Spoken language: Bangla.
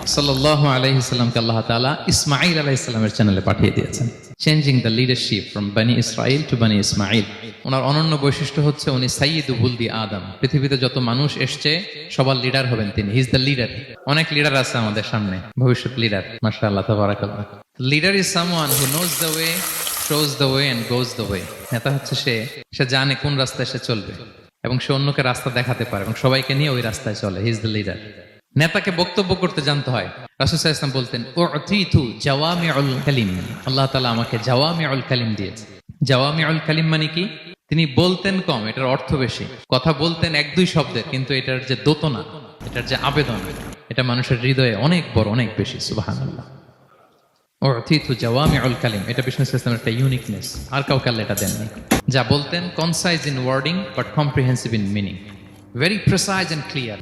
সাল্লাল্লাহু আলাইহি সাল্লামকে আল্লাহ তাআলা ইসমাঈল আলাইহিস সালামের চ্যানেলে পাঠিয়ে দিয়েছেন, চেঞ্জিং দ্য লিডারশিপ ফ্রম বনি ইসরাইল টু বনি ইসমাঈল। ওনার অনন্য বৈশিষ্ট্য হচ্ছে উনি সাইয়্যিদু বুলদি আদম। পৃথিবীতে যত মানুষ এসছে সবার লিডার হবেন তিনি। He is the leader. অনেক লিডার আছে আমাদের সামনে, ভবিষ্যৎ লিডার। মাশাআল্লাহ, তাবারাকাল্লাহ। Leader is someone who knows the way, shows the way and goes the way. নেতা হচ্ছে সে জানে কোন রাস্তায় সে চলবে এবং সে অন্যকে রাস্তা দেখাতে পারে এবং সবাইকে নিয়ে ওই রাস্তায় চলে। হি ইজ দ্য লিডার। নেতাকে বক্তব্য করতে জানতে হয়। রাসূল সাল্লাল্লাহু আলাইহি ওয়াসাল্লাম বলতেন, উ'তিতু জাওয়ামিউল কালিম। আল্লাহ তাআলা আমাকে জাওয়ামিউল কালিম দিয়েছে। জাওয়ামিউল কালিম মানে কি? তিনি বলতেন কম, এটার অর্থ বেশি। কথা বলতেন এক দুই শব্দের, কিন্তু এটার যে দোতনা, এটার যে আবেদন, এটা মানুষের হৃদয়ে অনেক বড়, অনেক বেশি। সুবহানাল্লাহ। উ'তিতু জাওয়ামিউল কালিম, এটা বিষ্ণু সাল্লাল্লাহু আলাইহি ওয়াসাল্লামের একটা ইউনিকনেস। আর কাউকে আল্লাহ এটা দেননি। যা বলতেন concise in wording but comprehensive in meaning, very precise and clear.